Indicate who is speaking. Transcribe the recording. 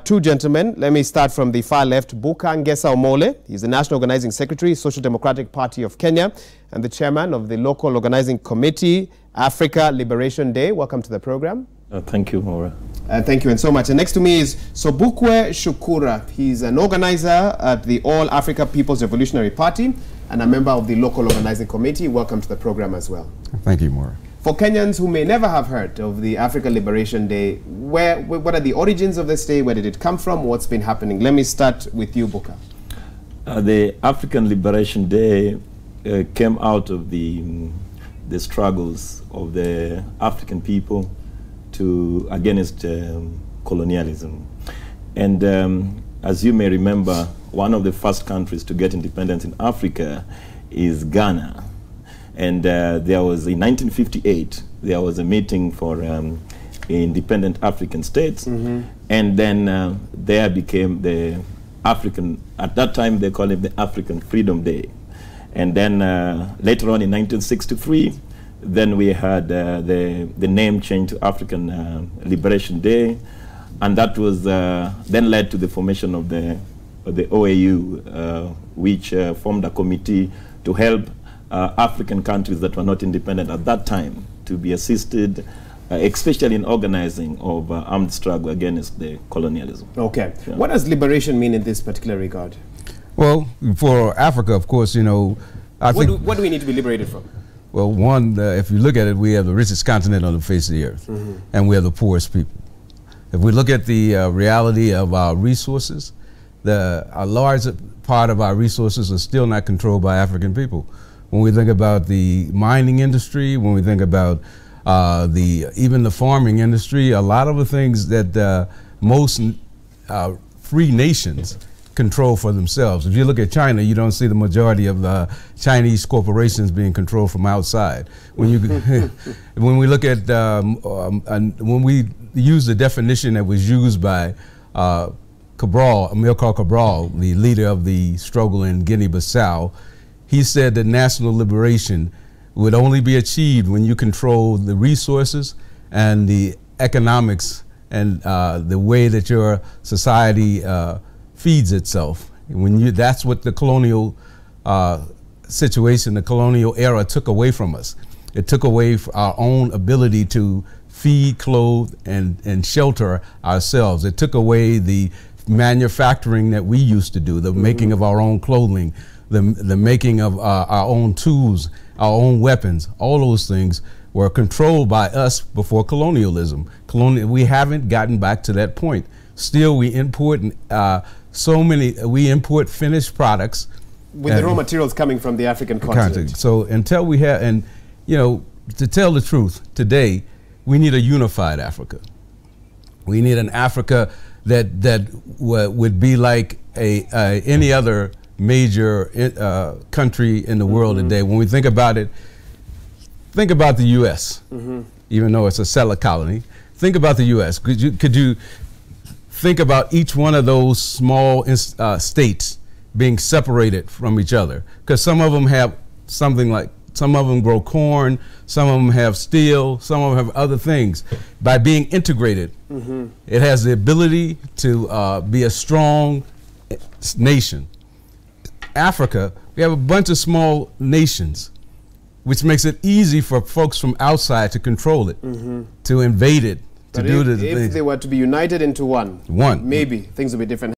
Speaker 1: Two gentlemen. Let me start from the far left. Buka Ngesa Omole. He's the National Organizing Secretary, Social Democratic Party of Kenya, and the chairman of the Local Organizing Committee, Africa Liberation Day. Welcome to the program.
Speaker 2: Thank you, Maura.
Speaker 1: Thank you and so much. And next to me is Sobukwe Shukura. He's an organizer at the All Africa People's Revolutionary Party and a member of the Local Organizing Committee. Welcome to the program as well.
Speaker 3: Thank you, Maura.
Speaker 1: For Kenyans who may never have heard of the Africa Liberation Day, what are the origins of this day? Where did it come from? What's been happening? Let me start with you, Buka.
Speaker 2: The African Liberation Day came out of the struggles of the African people against colonialism. And as you may remember, one of the first countries to get independence in Africa is Ghana. And there was, in 1958, there was a meeting for independent African states. And then there became the African, at that time they called it the African Freedom Day. And then later on in 1963, then we had the name changed to African Liberation Day. And that was then led to the formation of the OAU, which formed a committee to help African countries that were not independent at that time to be assisted, especially in organizing of armed struggle against the colonialism.
Speaker 1: Okay. Yeah. What does liberation mean in this particular regard?
Speaker 3: Well, for Africa, of course, you know,
Speaker 1: what do we need to be liberated from?
Speaker 3: Well, one, if you look at it, we have the richest continent on the face of the earth, and we are the poorest people. If we look at the reality of our resources, a large part of our resources are still not controlled by African people. When we think about the mining industry, when we think about even the farming industry, a lot of the things that most free nations control for themselves. If you look at China, you don't see the majority of Chinese corporations being controlled from outside. When you when we look at when we use the definition that was used by Cabral, Amilcar Cabral, the leader of the struggle in Guinea-Bissau, he said that national liberation would only be achieved when you control the resources and the economics and the way that your society feeds itself. That's what the colonial situation, the colonial era took away from us. It took away our own ability to feed, clothe, and shelter ourselves. It took away the manufacturing that we used to do, the making of our own clothing, the making of our own tools, our own weapons. All those things were controlled by us before colonialism. We haven't gotten back to that point. Still, we import we import finished products.
Speaker 1: With the raw materials coming from the African continent.
Speaker 3: So until we have, and you know, to tell the truth, today, we need a unified Africa. We need an Africa that would be like any other major country in the world today. When we think about it, think about the U.S. Even though it's a settler colony. Think about the U.S. Could you think about each one of those small states being separated from each other? Because some of them have something like, some of them grow corn, some of them have steel, some of them have other things. By being integrated, it has the ability to be a strong nation. Africa, we have a bunch of small nations, which makes it easy for folks from outside to control it, to invade it, to do the things.
Speaker 1: If they were to be united into one, maybe things would be different.